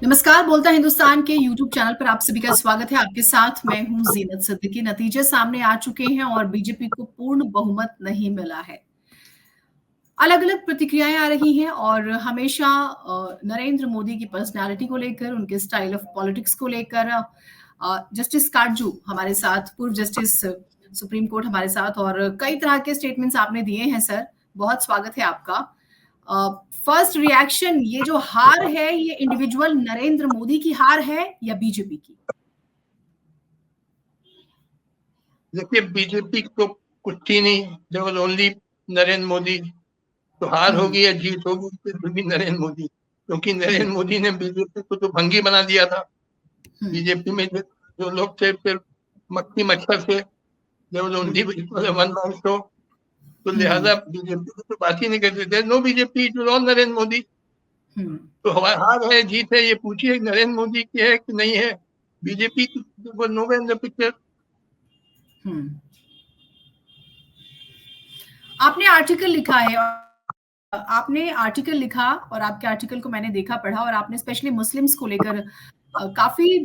नमस्कार, बोलता हिंदुस्तान के यूट्यूब चैनल पर आप सभी का स्वागत है। आपके साथ मैं हूँ ज़ीनत सिद्दीकी। नतीजे सामने आ चुके हैं और बीजेपी को पूर्ण बहुमत नहीं मिला है। अलग-अलग प्रतिक्रियाएँ आ रही हैं और हमेशा नरेंद्र मोदी की पर्सनैलिटी को लेकर, उनके स्टाइल ऑफ पॉलिटिक्स को लेकर जस्टिस काटजू हमारे साथ, पूर्व जस्टिस सुप्रीम कोर्ट हमारे साथ और कई तरह के स्टेटमेंट्स आपने दिए हैं सर। बहुत स्वागत है आपका। फर्स्ट रिएक्शन ये जो हार है ये इंडिविजुअल नरेंद्र मोदी की हार है या बीजेपी की? देखिए बीजेपी तो कुछ थी नहीं, there was only Narendra Modi. तो हार होगी या जीत होगी फिर भी नरेंद्र मोदी, क्योंकि नरेंद्र मोदी ने बीजेपी को तो भंगी बना दिया था। बीजेपी में जो लोग थे फिर मक्खी मच्छर थे, there was only one man show. तो लिहाजा बीजेपी की तो बात ही नहीं करते थे। No BJP, it was all Narendra Modi. तो हार है जीत है ये पूछिए नरेंद्र मोदी की है कि नहीं है। बीजेपी की नो इन द पिक्चर। आपने आर्टिकल लिखा है, आपने आर्टिकल लिखा और आपके आर्टिकल को मैंने देखा पढ़ा और आपने स्पेशली मुस्लिम्स को लेकर काफी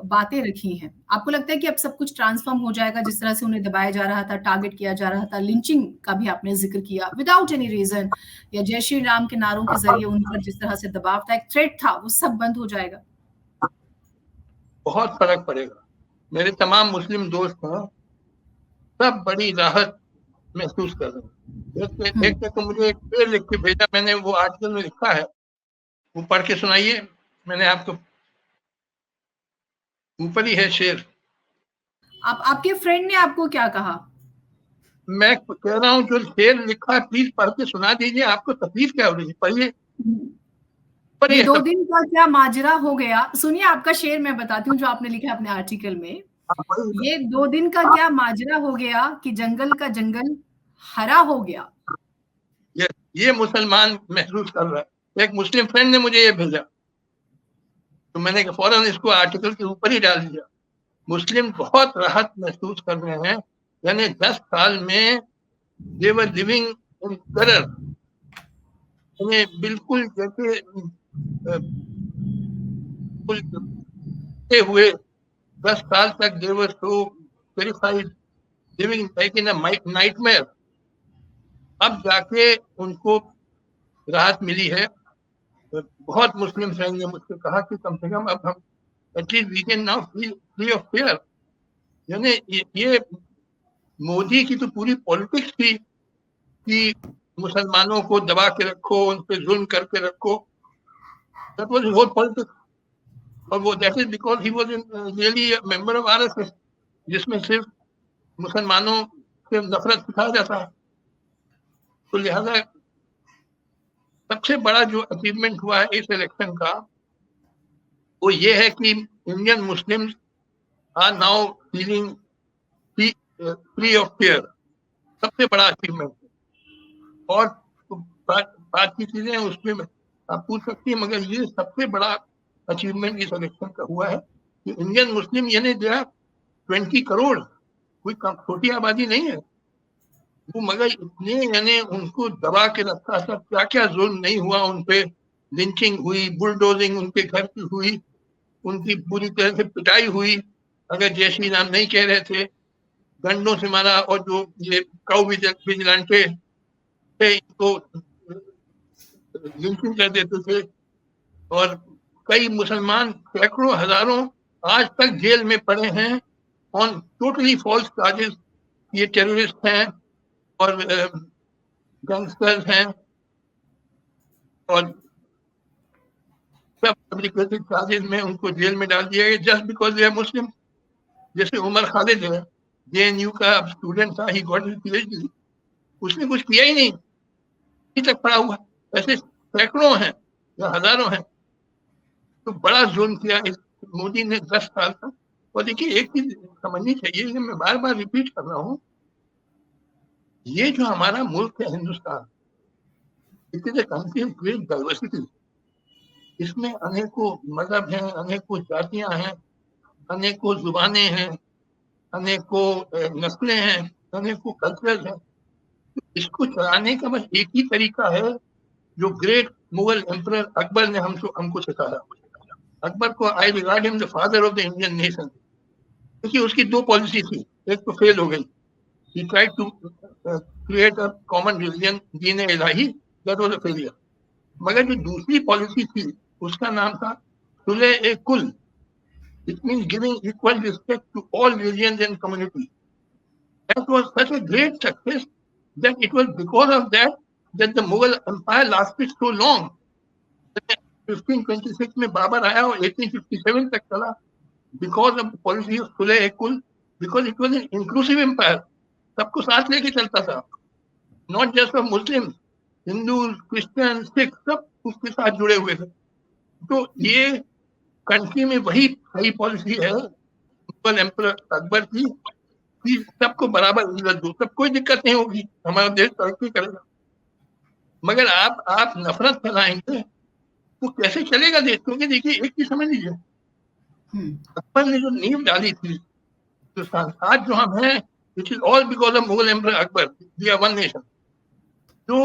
बातें रखी हैं। आपको लगता है कि अब सब कुछ ट्रांसफॉर्म हो जाएगा जिस तरह से उन्हें दबाया जा रहा था, टारगेट किया जा रहा था, लिंचिंग का भी आपने जिक्र किया विदाउट एनी रीजन, या जय श्री राम के नारों के जरिए उन पर जिस तरह से दबाव था, एक थ्रेट था, वो सब बंद हो जाएगा? बहुत फर्क पड़ेगा। मेरे तमाम मुस्लिम दोस्त हैं, सब बड़ी राहत महसूस कर रहे हैं। एक ने तो मुझे एक शेर लिख के भेजा, मैंने वो आर्टिकल में लिखा है, वो पढ़ के सुनाइए। मैंने आपको ऊपर ही है शेर। आपके फ्रेंड ने आपको क्या कहा? मैं कह रहा हूँ जो शेर लिखा है प्लीज पढ़ के सुना दीजिए। आपको तकलीफ क्या हो रही है, पढ़िए। ये 2 दिन का क्या माजरा हो गया? सुनिए आपका शेर मैं बताती हूँ जो आपने लिखा है अपने आर्टिकल में। ये 2 दिन का क्या माजरा हो गया कि जंगल का जंगल हरा हो गया। ये मुसलमान महसूस कर रहा है। एक मुस्लिम फ्रेंड ने मुझे ये भेजा, तो मैंने फौरन इसको आर्टिकल के ऊपर ही डाल दिया। मुस्लिम बहुत राहत महसूस कर रहे हैं, यानी 10 साल में दे वर लिविंग इन टेरर। बिल्कुल जैसे हुए 10 साल तक they were so terrified, living like in a nightmare. अब जाके उनको राहत मिली है। बहुत मुस्लिम फ्रेंड ने मुझसे कहा कि कम से कम अब हम at least we can now feel free of fear. यानी ये मोदी की तो पूरी पॉलिटिक्स थी कि मुसलमानों को दबा के रखो, उन पे जुल्म करके रखो। That was whole politics. और वो that is because he was really member of RSS, जिसमें सिर्फ मुसलमानों से नफरत सिखाया जाता है। तो लिहाजा सबसे बड़ा जो अचीवमेंट हुआ है इस इलेक्शन का, वो ये है कि Indian Muslims are now feeling free of fear. सबसे बड़ा अचीवमेंट। और बात की चीजें उसमें आप पूछ सकती हैं, मगर ये सबसे बड़ा अचीवमेंट इस इलेक्शन का हुआ है कि इंडियन मुस्लिम यानी जो है 20 करोड़, कोई छोटी आबादी नहीं है वो, मगर इतने यानी उनको दबा के रखा था। क्या क्या जुल्म नहीं हुआ उन पे। लिंचिंग हुई, बुलडोजिंग उनके घर की हुई, उनकी पूरी तरह से पिटाई हुई अगर जय श्री राम नहीं कह रहे थे, डंडों से मारा। और जो ये काउ विजिलेंटे थे इनको लिंचिंग कर देते थे। और कई मुसलमान सैकड़ों हजारों आज तक जेल में पड़े हैं ऑन टोटली फॉल्स चार्जेस। ये टेररिस्ट हैं और गैंगस्टर्स हैं और सब फैब्रिकेटेड चार्जेस में उनको जेल में डाल दिया गया just because they are Muslim. जैसे उमर खालिद है, जेएनयू का स्टूडेंट था, ही गॉट हिज पीएचडी, उसने कुछ किया ही नहीं, अभी तक पड़ा हुआ। ऐसे सैकड़ों हैं या हजारों हैं। तो बड़ा जुल्म किया इस मोदी ने 10 साल तक। और देखिए एक चीज समझनी चाहिए, मैं बार बार रिपीट कर रहा हूँ, ये जो हमारा मुल्क है Hindustan, it is a country of great diversity. इसमें अनेकों मजहब हैं, अनेकों जातियां हैं, अनेकों जुबानें हैं, अनेकों नस्लें हैं, अनेकों कल्चर हैं। तो इसको चलाने का बस एक ही तरीका है जो ग्रेट मुगल एम्परर अकबर ने हमको सिखाया। अकबर को I regard him the father of the Indian nation, क्योंकि उसकी दो पॉलिसी थी, एक तो फेल हो गई, he tried to create a common religion, Deen Ilahi, that was a failure. मगर जो दूसरी पॉलिसी थी उसका नाम था सुलह ए कुल, it means giving equal respect to all religions and communities. That was such a great success that it was because of that that the Mughal Empire lasted so long. 1526 में बाबर आया और 1857 तक चला, because of the policy of सुलह ए कुल, because it was an inclusive empire, सबको साथ लेके चलता था, not just of Muslim, Hindu, Christian, Sikh, सब उसके साथ जुड़े हुए थे। तो ये कंट्री में वही सही पॉलिसी है मुगल एम्परर अकबर की कि सबको बराबर इज्जत दो, सब कोई दिक्कत नहीं होगी, हमारा देश तरक्की करेगा। मगर आप नफरत फैलाएंगे तो कैसे चलेगा देश? क्योंकि देखिए एक चीज समझ लीजिए, अकबर ने जो नींव डाली थी हिंदुस्तान, आज जो हम हैं, which is all because of Mughal Emperor Akbar, we are one nation. जो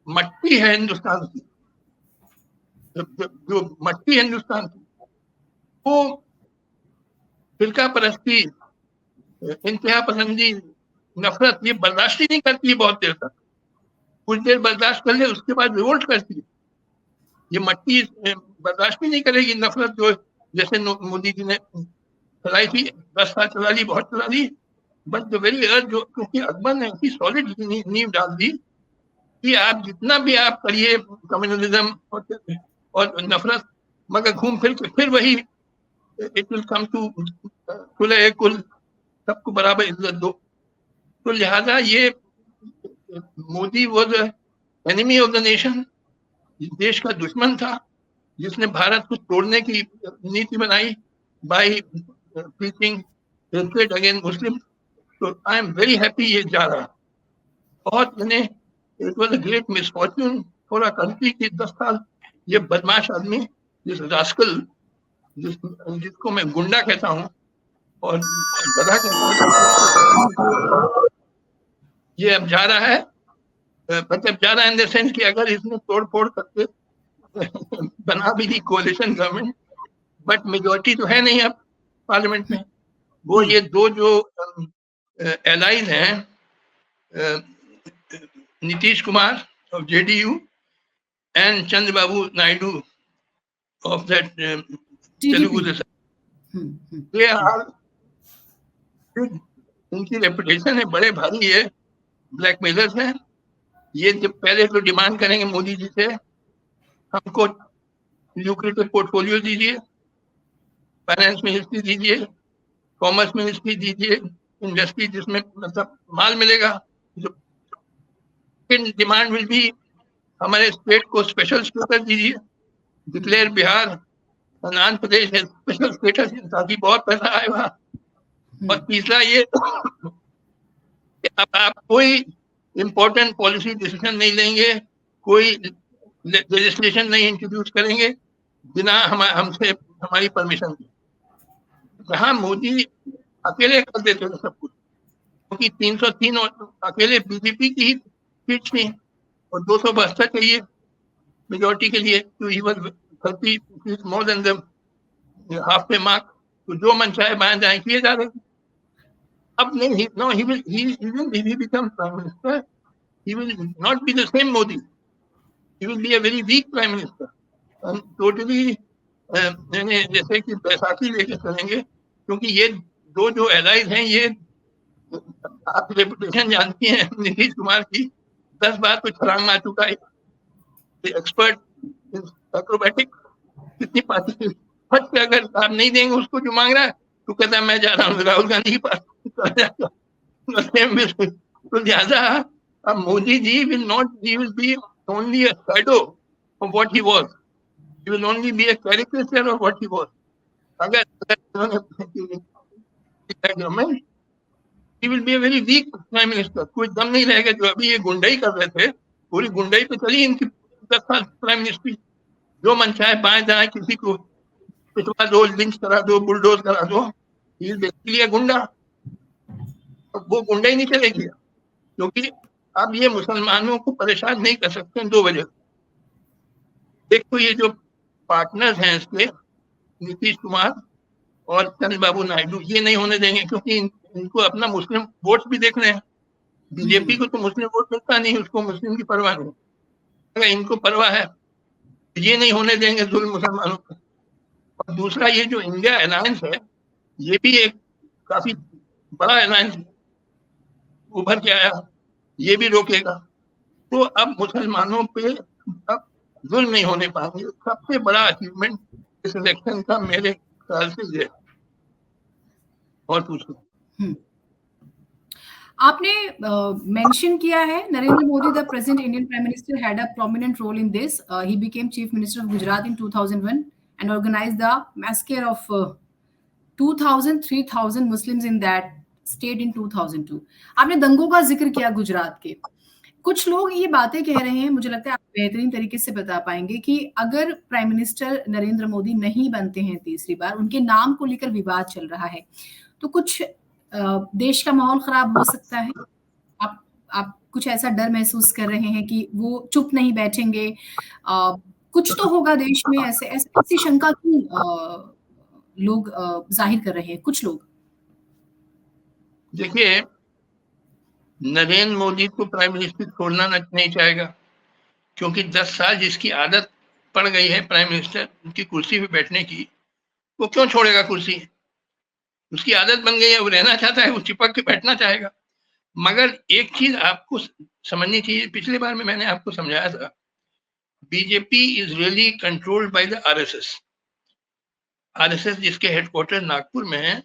मट्टी है हिंदुस्तान की, जो मट्टी है हिंदुस्तान की, वो फिरका परस्ती, इंतहा पसंदी, नफरत, ये बर्दाश्त ही नहीं करती है बहुत देर तक। कुछ देर बर्दाश्त कर ले, उसके बाद रिवोल्ट करती है। ये मट्टी बर्दाश्त भी नहीं करेगी नफरत, जो जैसे मोदी जी ने चलाई थी, 10 साल चला ली, बहुत चला ली, बट द वेरी अर्थ, जो क्योंकि अकबर ने ऐसी सॉलिड नींव डाल दी कि आप जितना भी आप करिए कम्युनलिज्म और नफरत, मगर घूम फिर के फिर वही इट विल कम टू सुलह कुल, सबको बराबर इज्जत दो। तो लिहाजा ये Modi was enemy of the nation, देश का दुश्मन था, जिसने भारत को तोड़ने की नीति बनाई by preaching hatred against Muslim. तो आई एम वेरी हैप्पी ये जा रहा। बहुत मैंने, it was a great misfortune for a country की 10 साल ये बदमाश आदमी, जिस रास्कल, जिसको मैं गुंडा कहता हूँ और गधा कहता हूँ, ये अब जा रहा है, मतलब जा रहा है इन द सेंस कि अगर इसने तोड़ फोड़ करके बना भी दी कोalition गवर्नमेंट, बट मेजोरिटी तो है नहीं अब पार्लियामेंट में। वो ये दो जो एलाइज हैं, Nitish Kumar of JDU and Chandrababu Naidu of that Telugu Desam, ये इनकी रेपुटेशन है बड़े भारी, ये ब्लैकमेलर्स हैं। ये जब पहले तो डिमांड करेंगे मोदी जी से, हमको ल्यूक्रेटिव पोर्टफोलियो दीजिए, फाइनेंस मिनिस्ट्री दीजिए, कॉमर्स मिनिस्ट्री दीजिए, इंडस्ट्री जिसमें मतलब माल मिलेगा। जो डिमांड विल भी हमारे स्टेट को स्पेशल स्टेटस दीजिए, डिक्लेयर बिहार और आंध्र प्रदेश है स्पेशल स्टेटस, ताकि बहुत पैसा आए वहाँ। और तीसरा ये अब आप कोई इम्पोर्टेंट पॉलिसी डिसीजन नहीं लेंगे, कोई लेजिस्लेशन नहीं इंट्रोड्यूस करेंगे बिना हमसे हमारी परमिशन की। जहाँ मोदी अकेले कर देते थे सब कुछ, क्योंकि 303 और अकेले बीजेपी की ही सीट थी और 272 चाहिए मेजोरिटी के लिए, तो he was 30 more than the half पे मार्क। तो जो मन चाहे बाएं दाएं किए जा रहे थे। अब नहीं, no he will, even if he becomes prime minister, he will not be the same Modi. He will be a very weak prime minister. And totally जैसे कि बैसाखी लेके चलेंगे, क्योंकि ये दो जो एलाइज हैं, ये आप रेपुटेशन जानती हैं नीतीश कुमार की, 10 बार तो छलांग मार चुका है, एक्सपर्ट एक्रोबैटिक, कितनी पार्टी फट पे अगर आप नहीं देंगे उसको जो मांग रहा है तो कहता है मैं जा रहा हूँ राहुल गांधी के पास। तो लिहाजा अब Modi ji will not, he will be only a shadow of what he was, he will only be a caricature of what he was. अगर government, he will be a very weak prime minister. कोई दम नहीं रहेगा। जो अभी ये गुंडाई कर रहे थे, पूरी गुंडाई पे चली इनकी 10 साल प्राइम मिनिस्ट्री, जो मन चाहे बाएं दाएं किसी को पिटवा दो, लिंच करा दो, बुलडोज करा दो, ये बेसिकली है गुंडा। वो गुंडाई नहीं चलेगी, क्योंकि अब ये मुसलमानों को परेशान नहीं कर सकते 2 वजह। एक तो ये जो पार्टनर्स हैं इसके, नीतीश कुमार और चंद्रबाबू नायडू, ये नहीं होने देंगे, क्योंकि इनको अपना मुस्लिम वोट भी देखने हैं। बीजेपी को तो मुस्लिम वोट मिलता नहीं, उसको मुस्लिम की परवाह नहीं, अगर इनको परवाह है ये नहीं होने देंगे जुल्म मुसलमानों का। और दूसरा, ये जो इंडिया अलायंस है, ये भी एक काफी बड़ा अलायंस उभर के आया, ये भी रोकेगा। तो अब मुसलमानों पे अब जुल्म नहीं होने पाएंगे। सबसे बड़ा अचीवमेंट इस इलेक्शन का मेरे ख्याल से ये। और पूछो। आपने मेंशन किया है Narendra Modi the present Indian prime minister had a prominent role in this, he became chief minister of Gujarat in 2001 and organised the massacre of 2000 3000 Muslims in that state in 2002। आपने दंगों का जिक्र किया गुजरात के। कुछ लोग ये बातें कह रहे हैं, मुझे लगता है आप बेहतरीन तरीके से बता पाएंगे, कि अगर प्राइम मिनिस्टर नरेंद्र मोदी नहीं बनते हैं तीसरी बार, उनके नाम को लेकर विवाद चल रहा है, तो कुछ देश का माहौल खराब हो सकता है। आप कुछ ऐसा डर महसूस कर रहे हैं कि वो चुप नहीं बैठेंगे, कुछ तो होगा देश में, ऐसी शंका क्यों लोग जाहिर कर रहे हैं, कुछ लोग? देखिए, नरेंद्र मोदी को प्राइम मिनिस्टर छोड़ना नहीं चाहेगा, क्योंकि 10 साल जिसकी आदत पड़ गई है प्राइम मिनिस्टर उनकी कुर्सी पे बैठने की, वो क्यों छोड़ेगा कुर्सी? उसकी आदत बन गई है, वो रहना चाहता है, वो चिपक के बैठना चाहेगा। मगर एक चीज आपको समझनी चाहिए, पिछली बार में मैंने आपको समझाया था, BJP is really controlled by the RSS. RSS जिसके हेडक्वार्टर नागपुर में है,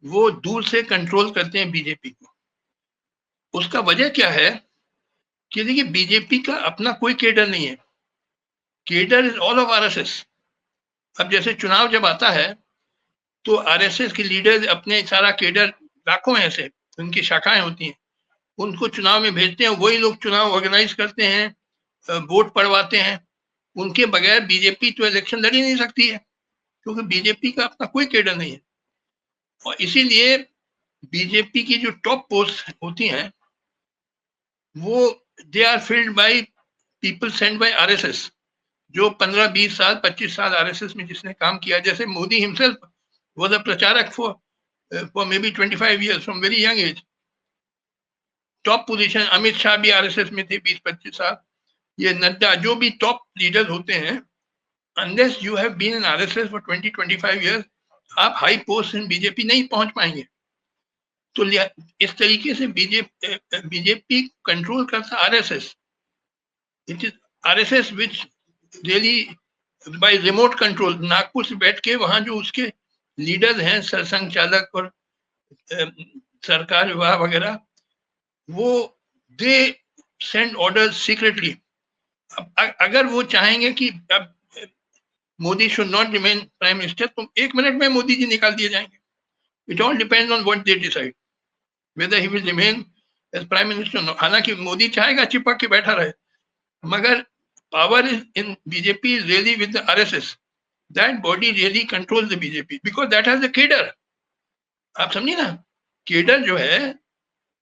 वो दूर से कंट्रोल करते हैं बीजेपी को। उसका वजह क्या है कि देखिए, बीजेपी का अपना कोई केडर नहीं है, cadre is all of RSS. अब जैसे चुनाव जब आता है तो आरएसएस के लीडर अपने सारा केडर, लाखों ऐसे उनकी शाखाएं होती हैं, उनको चुनाव में भेजते हैं, वही लोग चुनाव ऑर्गेनाइज करते हैं, वोट पड़वाते हैं। उनके बगैर बीजेपी तो इलेक्शन लड़ ही नहीं सकती है, क्योंकि बीजेपी का अपना कोई केडर नहीं है। और इसीलिए बीजेपी की जो टॉप पोस्ट होती हैं वो they are filled by people sent by RSS, जो 15-20 साल 25 साल आरएसएस में जिसने काम किया। जैसे मोदी हिमसेल्फ वाज अ प्रचारक for may be 25 years from very young age. Top position, Amit Shah भी आरएसएस में थे 20-25 साल, ये नड्डा, जो भी टॉप लीडर होते हैं, unless you have been in RSS for 20-25 years, आप हाई पोस्ट इन बीजेपी नहीं पहुंच पाएंगे। तो इस तरीके से बीजेपी कंट्रोल करता RSS. It is RSS which really by remote control, Nagpur से बैठ के वहां जो उसके लीडर हैं, सरसंघ चालक और सरकार विभाग वगैरह, वो दे सेंड ऑर्डर्स सीक्रेटली। अगर वो चाहेंगे कि अब Modi should not remain prime minister, तो 1 मिनट में मोदी जी निकाल दिए जाएंगे। It all depends on what they decide whether he will remain as prime minister. हालांकि मोदी चाहेगा चिपक के बैठा रहे, मगर power is in BJP is really with the RSS. That body really controls the BJP because that has the cadre. आप समझिए ना, केडर जो है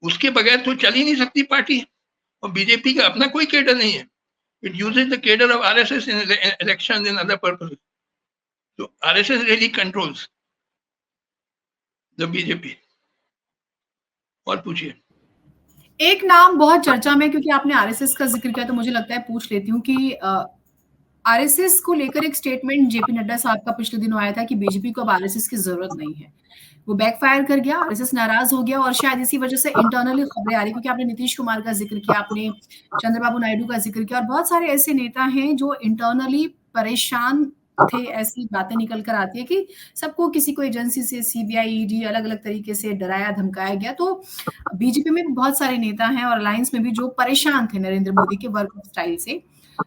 उसके बगैर तो चल ही नहीं सकती पार्टी, और बीजेपी का अपना कोई केडर नहीं है। It uses the cadre of RSS in elections and other purposes. So RSS really controls the BJP. और पूछिए। एक नाम बहुत चर्चा में, क्योंकि आपने आरएसएस का जिक्र किया तो मुझे लगता है पूछ लेती हूँ कि आरएसएस को लेकर एक स्टेटमेंट जेपी नड्डा साहब का पिछले दिनों आया था कि बीजेपी को अब आरएसएस की जरूरत नहीं है। वो बैकफायर कर गया, आरएसएस नाराज हो गया, और शायद इसी वजह से इंटरनली खबरें आ रही, क्योंकि आपने नीतीश कुमार का जिक्र किया, आपने चंद्रबाबू नायडू का जिक्र किया, और बहुत सारे ऐसे नेता हैं जो इंटरनली परेशान थे। ऐसी बातें निकल कर आती है कि सबको, किसी को एजेंसी से, सीबीआई, ईडी, अलग अलग तरीके से डराया धमकाया गया। तो बीजेपी में भी बहुत सारे नेता हैं और अलायंस में भी जो परेशान थे नरेंद्र मोदी के वर्क स्टाइल से,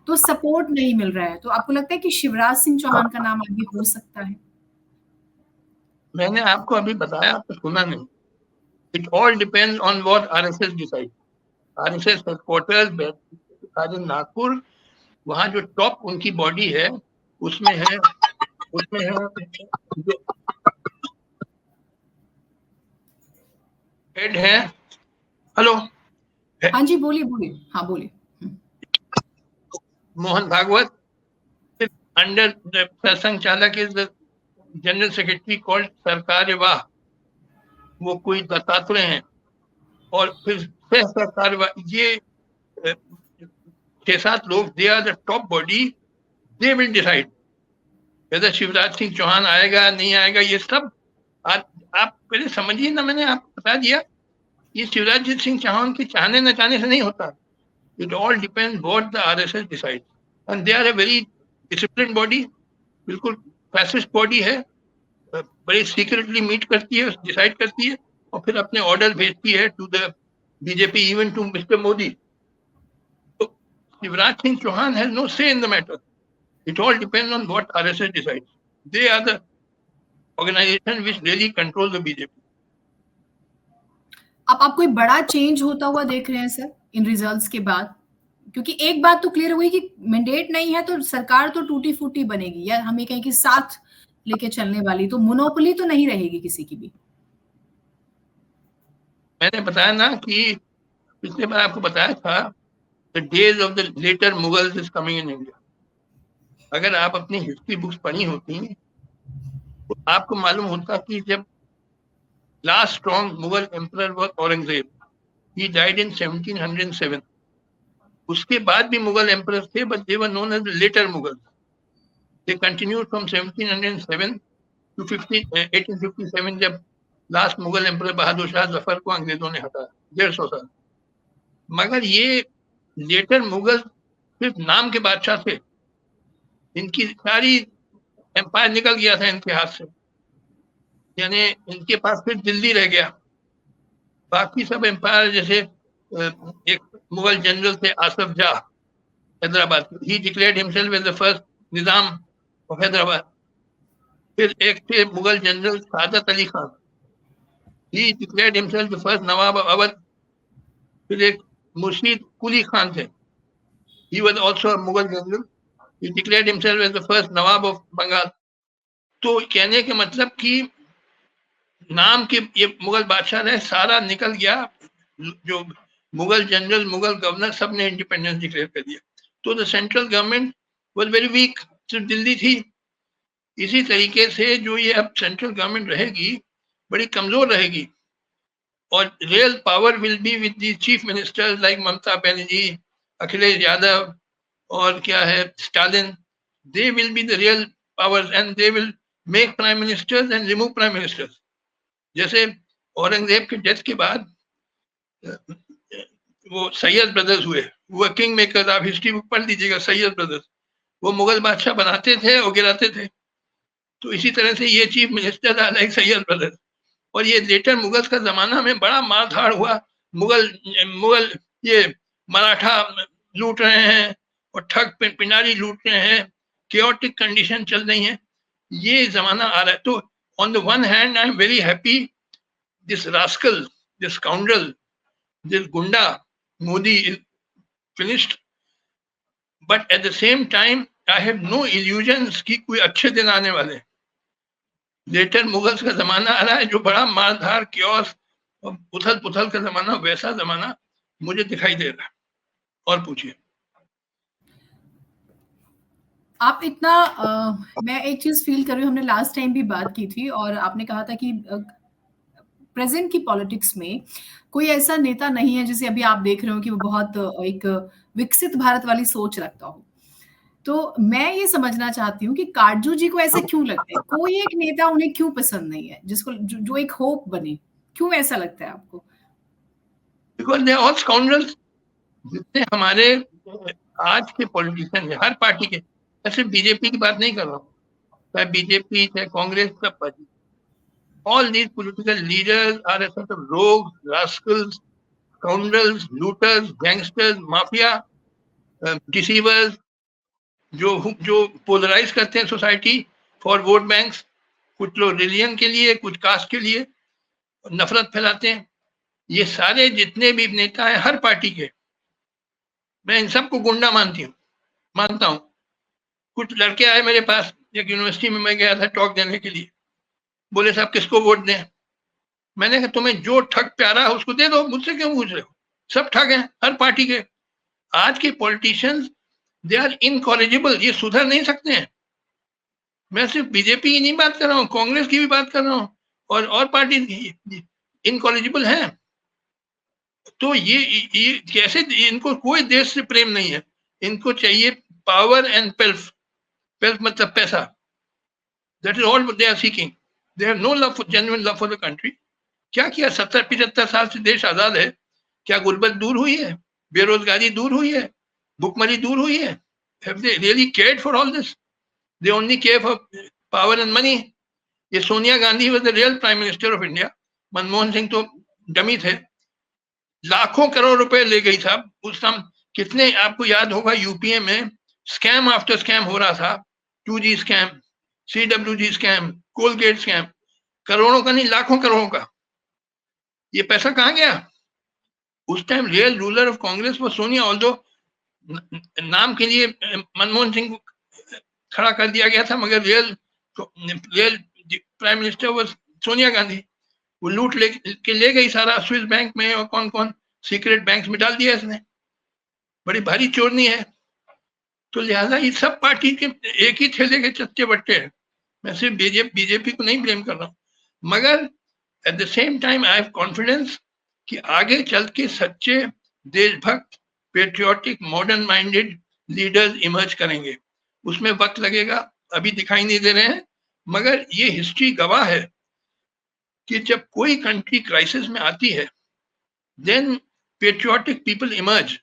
तो सपोर्ट नहीं मिल रहा है। तो आपको लगता है कि शिवराज सिंह चौहान का नाम आगे हो सकता है? मैंने आपको अभी बताया, आपको सुना नहीं। It all depends on what RSS decide. RSS headquarters Nagpur, वहां जो टॉप उनकी बॉडी है उसमें है जो हेड है। हेलो, हाँ जी, बोलिए बोलिए, हाँ बोलिए। मोहन भागवत, अंडर सरसंघ चालक इज जनरल सेक्रेटरी कॉल्ड सरकार वाह, वो कोई दत्तात्रेय हैं, और फिर सरकार वाह, ये 6-7 लोग, they are the top body, they will decide whether Shivraj Singh Chouhan आएगा नहीं आएगा। ये सब आप पहले समझिए ना, मैंने आपको बता दिया, ये शिवराज सिंह चौहान के चाहने न चाहने से नहीं होता। It all depends what the RSS decide, and they are a very discipline body, बिल्कुल फैसिस्ट बॉडी है, बड़ी सीक्रेटली मीट करती है, डिसाइड करती है, और फिर अपने ऑर्डर भेजती है to the BJP, even to mister Modi. तो Shivraj Singh Chouhan has no say in the matter, it all depends on what RSS decides, they are the organisation which really control the BJP. आप कोई बड़ा चेंज होता हुआ देख रहे हैं सर इन रिजल्ट्स के बाद? क्योंकि एक बात तो क्लियर हुई कि मैंडेट नहीं है तो सरकार तो टूटी फूटी बनेगी, या हमें कहीं कि साथ लेके चलने वाली, तो मोनोपोली तो नहीं रहेगी किसी की भी। मैंने बताया ना कि पिछले बार आपको बताया था, the days of the latter Mughals is coming in India. अगर आप अपनी हिस्ट्री बुक्स पढ़ी होती तो आपको मालूम होता कि जब last strong Mughal emperor was Aurangzeb, he died in 1707। उसके बाद भी मुगल एम्परर थे, but they were known as latter Mughals. They continued from 1707 to 1857, जब लास्ट मुगल एम्परर बहादुर शाह जफर को अंग्रेजों ने हटाया, 150 साल। मगर ये लेटर मुगल सिर्फ नाम के बादशाह थे, इनकी सारी एम्पायर निकल गया था इनके हाथ से, यानी इनके पास फिर दिल्ली रह गया। बाकी सब एम्पायर, जैसे एक मुगल जनरल थे Asaf Jah Hyderabad, he declared himself as the first Nizam of Hyderabad. फिर एक थे Mughal general Saadat Ali Khan, he declared himself the first Nawab of Awadh. फिर एक मुर्शीद कुली खान थे, he was also a Mughal general, he declared himself as the first Nawab of Bengal. तो कहने के मतलब कि नाम के ये मुगल बादशाह रहे, सारा निकल गया, जो मुगल जनरल मुगल गवर्नर सब ने इंडिपेंडेंस डिक्लेयर कर दिया। तो the central government was very weak, सिर्फ दिल्ली थी। इसी तरीके से जो ये अब सेंट्रल गवर्नमेंट रहेगी, बड़ी कमजोर रहेगी, और real power will be with the chief ministers like Mamata Banerjee, Akhilesh Yadav, और क्या है Stalin. They will be the real powers, and they will make prime ministers and remove prime ministers. जैसे औरंगजेब के डेथ के बाद वो सैयद ब्रदर्स हुए, वो किंग मेकर, आप हिस्ट्री बुक पढ़ लीजिएगा, सैयद ब्रदर्स, वो मुगल बादशाह बनाते थे और गिराते थे। तो इसी तरह से ये chief minister like Syed brothers. और ये लेटर मुगल्स का जमाना में बड़ा मारधाड़ हुआ, मुगल ये मराठा लूट रहे हैं और ठग पिनारी लूट रहे हैं, केओटिक कंडीशन चल रही है, ये जमाना आ रहा है। तो on the one hand, I am very happy this rascal, this scoundrel, this gunda, Modi is finished. But at the same time, I have no illusions कि कोई अच्छे दिन आने वाले। लेटर मुगल्स का जमाना आ रहा है, जो बड़ा मारधार, क्योस, उथल पुथल का जमाना, वैसा जमाना मुझे दिखाई दे रहा है। और पूछिए। आप इतना मैं एक चीज फील कर रही हूँ, हमने लास्ट टाइम भी बात की थी और आपने कहा था कि प्रेजेंट की पॉलिटिक्स में कोई ऐसा नेता नहीं है जिसे अभी आप देख रहे हो कि वो बहुत एक विकसित भारत वाली सोच रखता हो। तो मैं ये समझना चाहती हूँ कि काटजू जी को ऐसे क्यों लगता है, कोई एक नेता उन्हें क्यों पसंद नहीं है जिसको जो एक होप बने, क्यों ऐसा लगता है आपको? Because they are all scoundrels। जितने हमारे आज के पॉलिटिशियन है, हर पार्टी के, ऐसे बीजेपी की बात नहीं कर रहा हूँ, चाहे बीजेपी चाहे कांग्रेस, सब party, all these political leaders are a sort of rogues, rascals, scoundrels, looters, gangsters, mafia, deceivers, जो पोलराइज करते हैं सोसाइटी फॉर वोट बैंक्स। कुछ लोग रिलीजन के लिए, कुछ कास्ट के लिए नफरत फैलाते हैं। ये सारे जितने भी नेता हैं हर पार्टी के, मैं इन सबको गुंडा मानता हूँ। कुछ लड़के आए मेरे पास, एक यूनिवर्सिटी में मैं गया था टॉक देने के लिए, बोले साहब किसको वोट दें? मैंने कहा तुम्हें जो ठग प्यारा है उसको दे दो, मुझसे क्यों पूछ रहे हो? सब ठग हैं हर पार्टी के। आज के पॉलिटिशियंस दे आर इनकॉरिजिबल, ये सुधर नहीं सकते हैं। मैं सिर्फ बीजेपी की नहीं बात कर रहा हूँ, कांग्रेस की भी बात कर रहा हूँ, और पार्टी इनकॉलेजिबल है। तो ये कैसे, इनको कोई देश से प्रेम नहीं है, इनको चाहिए पावर एंड वेल्थ। वेल्थ मतलब पैसा। That is all they are seeking. They have no love for, genuine love for the country. क्या किया 70-75 साल से देश आजाद है? क्या गुर्बत दूर हुई है? बेरोजगारी दूर हुई है? भुखमरी दूर हुई है? Have they really cared for all this? They only care for power and money. ये Sonia Gandhi was the real prime minister of India. Manmohan Singh तो डमी थे। लाखों करोड़ रुपए ले गई साहब उस टाइम। कितने, आपको याद होगा यूपीए में स्कैम आफ्टर स्कैम हो रहा था। 2G scam, CWG scam, Colgate scam, करोड़ों का नहीं लाखों करोड़ों का। ये पैसा कहाँ गया? उस time real ruler of Congress वो सोनिया, ऑल्दो नाम के लिए मनमोहन सिंह को खड़ा कर दिया गया था, मगर रियल प्राइम मिनिस्टर वो सोनिया गांधी। वो लूट ले गई सारा स्विस बैंक में, और कौन कौन सीक्रेट बैंक में डाल दिया इसने। बड़ी भारी चोरनी है। तो लिहाजा ये सब पार्टी के एक ही थैले के चच्चे बट्टे हैं। मैं सिर्फ बीजेपी को नहीं ब्लेम कर रहा हूँ, मगर at the same time I have confidence कि आगे चल के सच्चे देशभक्त, patriotic, modern minded leaders emerge करेंगे। उसमें वक्त लगेगा, अभी दिखाई नहीं दे रहे हैं, मगर ये हिस्ट्री गवाह है कि जब कोई कंट्री क्राइसिस में आती है, देन पेट्रियोटिक पीपल इमर्ज।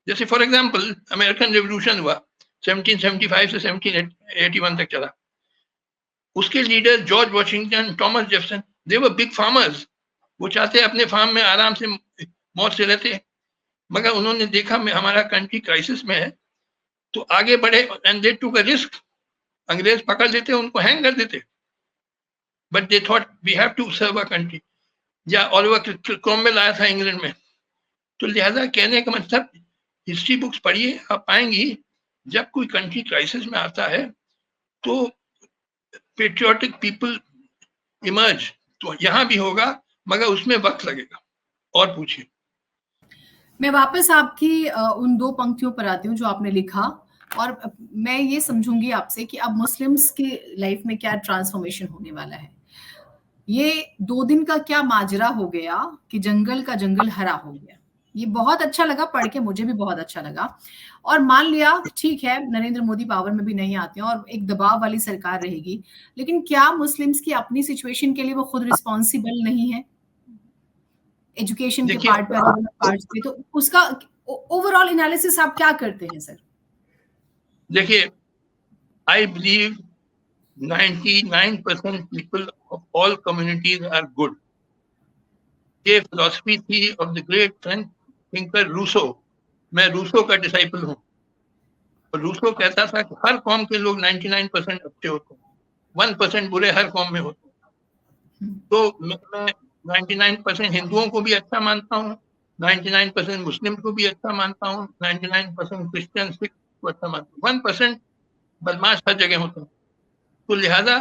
जैसे फॉर एग्जांपल अमेरिकन रेवोल्यूशन हुआ 1775 से 1781 तक चला। उसके leader George Washington, Thomas Jefferson, they were big farmers. वो चाहते अपने फार्म में आराम से मौत से रहते, मगर उन्होंने देखा हमारा कंट्री क्राइसिस में है, तो आगे बढ़े and they took a risk. अंग्रेज पकड़ लेते, उनको हैंग कर देते, but they thought we have to serve a country. या ऑलिवर क्रोमवेल आया था इंग्लैंड में। तो लिहाजा कहने का मतलब, हिस्ट्री बुक्स पढ़िए, आप पाएंगी जब कोई कंट्री क्राइसिस में आता है तो पेट्रियोटिक पीपल इमर्ज। तो यहां भी होगा, मगर उसमें वक्त लगेगा। और पूछिए। मैं वापस आपकी उन 2 पंक्तियों पर आती हूँ जो आपने लिखा, और मैं ये समझूंगी आपसे कि अब मुस्लिम्स की लाइफ में क्या ट्रांसफॉर्मेशन होने वाला है। ये 2 दिन का क्या माजरा हो गया कि जंगल का जंगल हरा हो गया। ये बहुत अच्छा लगा पढ़ के, मुझे भी बहुत अच्छा लगा। और मान लिया ठीक है, नरेंद्र मोदी पावर में भी नहीं आते हैं और एक दबाव वाली सरकार रहेगी, लेकिन क्या मुस्लिम्स की अपनी सिचुएशन के लिए वो खुद रिस्पॉन्सिबल नहीं है? एजुकेशन के देखिए पार्ट पे, अलग अलग पार्ट्स पे, तो उसका ओवरऑल एनालिसिस आप क्या करते हैं सर? देखिए, I believe 99% people of all communities are good. ये फिलॉसफी थी of the great French thinker Rousseau. मैं रूसो का डिसाइपल हूँ। और रूसो कहता था कि हर कौम के लोग 99% अच्छे होते हैं, 1% बुरे हर कौम में होते हैं। तो मैं 99% हिंदुओं को भी अच्छा मानता हूँ, 99% मुस्लिम को भी अच्छा मानता हूँ, 99% क्रिश्चियन सिख को अच्छा मानता हूँ, 1% बदमाश हर जगह होते हैं। तो लिहाजा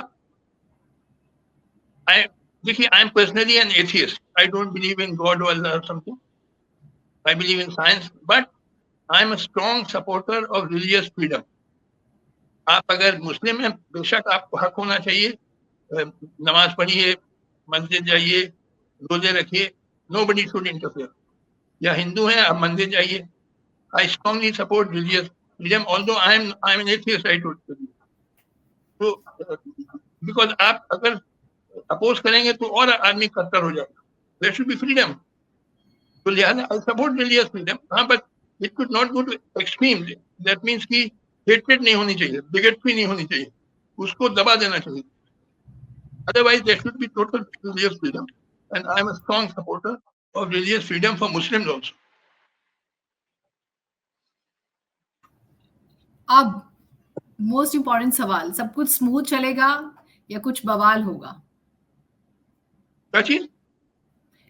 देखिए, I am personally an atheist. I don't believe in God और अल्लाह और something. I believe in science, but I am a strong supporter of religious freedom. आप अगर मुस्लिम हैं, बेशक आपको हक होना चाहिए, नमाज पढ़िए, मस्जिद जाइए, रोजे रखिए, नोबडी शुड इंटरफेयर। या हिंदू हैं, आप मंदिर जाइए। I strongly support religious freedom, although I am an atheist. I told you. तो बिकॉज आप अगर अपोज करेंगे तो और आदमी कट्टर हो जाएगा। There should be freedom. तो लिहाजा आई सपोर्ट रिलीजियस फ्रीडम। हाँ, but it could not go to extreme. That means की हेट्रेड नहीं होनी चाहिए, बिगेटरी नहीं होनी चाहिए, उसको दबा देना चाहिए। Otherwise, there should be total religious freedom, and I am a strong supporter of religious freedom for Muslims also. अब मोस्ट इंपॉर्टेंट सवाल, सब कुछ स्मूथ चलेगा या कुछ बवाल होगा? क्या चीज?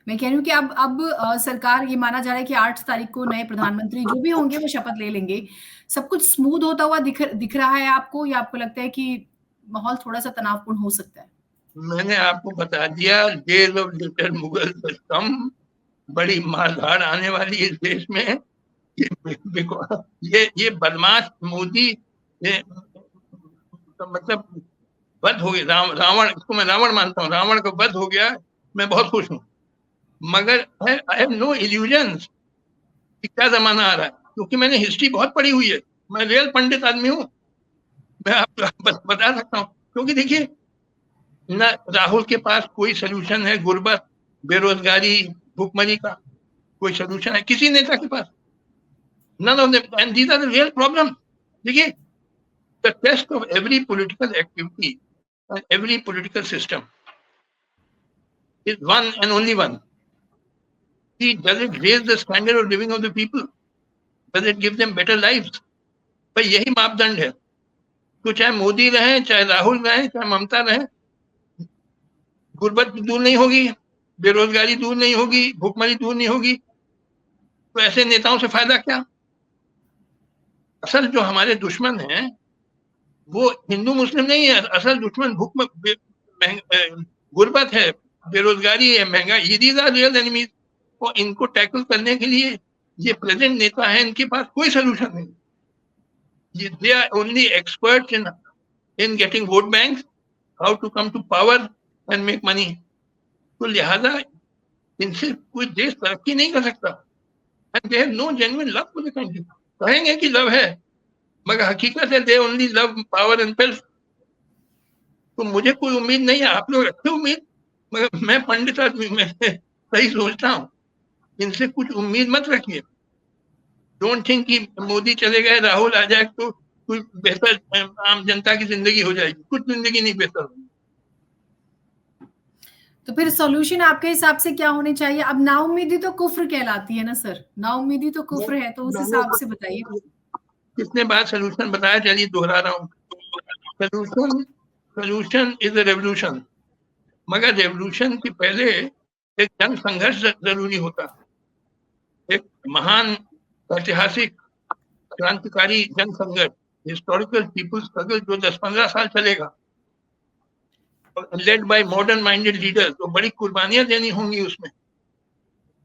मैं कह रही हूँ कि अब सरकार, ये माना जा रहा है कि 8 तारीख को नए प्रधानमंत्री जो भी होंगे वो शपथ ले लेंगे। सब कुछ स्मूथ होता हुआ दिख रहा है आपको, या आपको लगता है कि माहौल थोड़ा सा तनावपूर्ण हो सकता है? मैंने आपको बता दिया, डेज ऑफ लिटिल मुगल कम। बड़ी मारधाड़ आने वाली इस देश में। ये बदमाश मोदी, मतलब वध हो गया, रावण, इसको मैं रावण मानता हूँ, रावण का वध हो गया, मैं बहुत खुश हूँ। मगर आई हैव नो इल्यूजन्स कि क्या जमाना आ रहा है, क्योंकि मैंने हिस्ट्री बहुत पढ़ी हुई है, मैं रियल पंडित आदमी हूँ, मैं आपको बता सकता हूँ। क्योंकि देखिए, न राहुल के पास कोई सोल्यूशन है गुर्बत, बेरोजगारी, भूखमरी का कोई सोल्यूशन है किसी नेता के पास? None of them, and these are the real problem. देखिए, the test of every political activity and every political system is one and only one, does it raise the standard of living of the people? Does it give them better lives? भाई यही मापदंड है। तो चाहे मोदी रहे, चाहे राहुल रहे, चाहे ममता रहे, गुर्बत दूर नहीं होगी, बेरोजगारी दूर नहीं होगी, भूखमरी दूर नहीं होगी, तो ऐसे नेताओं से फायदा क्या? असल जो हमारे दुश्मन हैं वो हिंदू मुस्लिम नहीं है, असल दुश्मन गुर्बत है, बेरोजगारी है, महंगाई, दीज आर रियल एनिमीज। और इनको टैकल करने के लिए ये प्रेजेंट नेता है, इनके पास कोई सोल्यूशन नहीं। They are only expert in getting vote bank, how to come to power and make money. तो लिहाजा इनसे कोई देश तरक्की नहीं कर सकता। And they have no genuine love for the country. कहेंगे कि लव है, मगर हकीकत है they only love power and wealth. तो मुझे कोई उम्मीद नहीं है, आप लोग रखते उम्मीद, मगर मैं पंडित आदमी, मैं सही सोचता हूँ, इनसे कुछ उम्मीद मत रखिए। डोंट थिंक कि मोदी चले गए, राहुल आ जाए तो कुछ बेहतर आम जनता की जिंदगी हो जाएगी, कुछ जिंदगी नहीं बेहतर होगी। तो फिर सॉल्यूशन आपके हिसाब से क्या होनी चाहिए? अब नाउम्मीदी तो कुफ्र कहलाती है ना सर, नाउम्मीदी तो कुफ्र है, तो उस हिसाब से बताइए। किसने बात सोल्यूशन बताया? चलिए दोहरा रहा हूँ। सोल्यूशन इज अ रेवोल्यूशन, मगर रेवोल्यूशन के पहले एक जन संघर्ष जरूरी होता है, एक महान ऐतिहासिक क्रांतिकारी जन संघर्ष, हिस्टोरिकल पीपुल्स स्ट्रगल, जो 10-15 साल चलेगा, led by modern minded leaders. तो बड़ी कुर्बानियां देनी होंगी उसमें।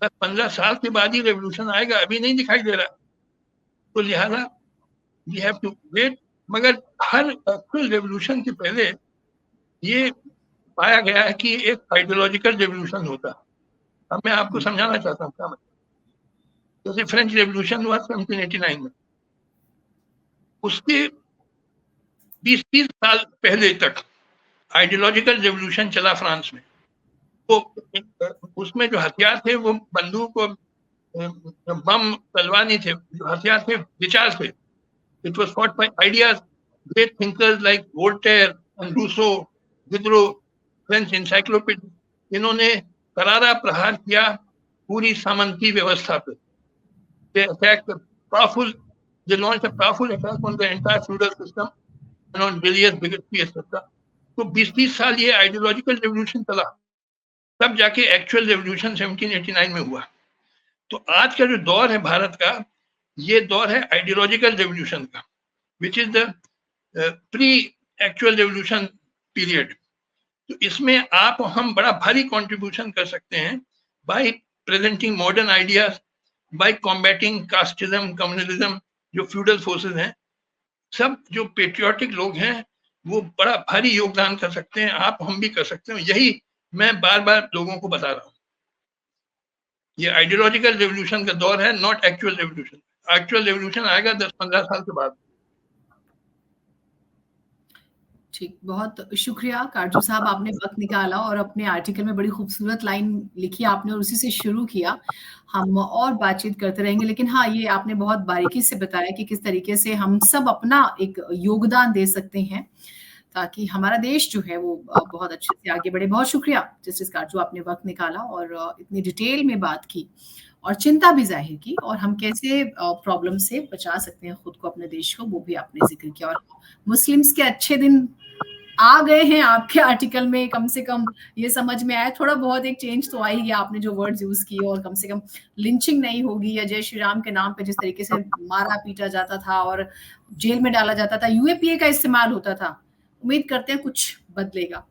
10-15 साल के बाद ही रेवोल्यूशन आएगा, अभी नहीं दिखाई दे रहा। तो लिहाजा वी हैव टू वेट। मगर हर एक्चुअल रेवोल्यूशन के पहले ये पाया गया है कि एक आइडियोलॉजिकल रेवोल्यूशन होता है। अब मैं आपको समझाना चाहता हूँ क्या मतलब। जैसे फ्रेंच रेवोल्यूशन हुआ 1789 में, उसके 20-30 साल पहले तक आइडियोलॉजिकल रेवोल्यूशन चला फ्रांस में। तो उसमें जो हथियार थे वो बंदूक और बम तलवार नहीं थे, जो हथियार थे विचार थे। It was fought by ideas. Great thinkers like Voltaire and Rousseau, Diderot, French encyclopedia, इन्होंने करारा प्रहार किया पूरी सामंती व्यवस्था पे। They attacked the powerful, they launched a powerful attack on the entire feudal system and on religious bigotry etc. तो 20-30 साल ये आइडियोलॉजिकल रेवोल्यूशन चला, तब जाके एक्चुअल रेवोल्यूशन 1789 में हुआ। तो आज का जो दौर है भारत का, ये दौर है आइडियोलॉजिकल रेवोल्यूशन का, which is the pre actual revolution period. तो इसमें आप हम बड़ा भारी कंट्रीब्यूशन कर सकते हैं by presenting modern ideas, by combating casteism, communalism, जो फ्यूडल फोर्सेस हैं। सब जो पेट्रियोटिक लोग हैं वो बड़ा भारी योगदान कर सकते हैं, आप हम भी कर सकते हैं। यही मैं बार बार लोगों को बता रहा हूँ। ये आइडियोलॉजिकल रेवोल्यूशन का दौर है, not actual revolution. Actual revolution आएगा 10-15 साल के बाद। ठीक, बहुत शुक्रिया काटजू साहब, आपने वक्त निकाला और अपने आर्टिकल में बड़ी खूबसूरत लाइन लिखी आपने और उसी से शुरू किया। हम और बातचीत करते रहेंगे, लेकिन हाँ, ये आपने बहुत बारीकी से बताया कि किस तरीके से हम सब अपना एक योगदान दे सकते हैं ताकि हमारा देश जो है वो बहुत अच्छे से आगे बढ़े। बहुत शुक्रिया जस्टिस काटजू, आपने वक्त निकाला और इतनी डिटेल में बात की और चिंता भी जाहिर की, और हम कैसे प्रॉब्लम से बचा सकते हैं खुद को, अपने देश को, वो भी आपने जिक्र किया। और मुस्लिम्स के अच्छे दिन आ गए हैं आपके आर्टिकल में, कम से कम ये समझ में आया, थोड़ा बहुत एक चेंज तो आ ही गया, आपने जो वर्ड्स यूज किए, और कम से कम लिंचिंग नहीं होगी, या जय श्री राम के नाम पे जिस तरीके से मारा पीटा जाता था और जेल में डाला जाता था, यूएपीए का इस्तेमाल होता था। उम्मीद करते हैं कुछ बदलेगा।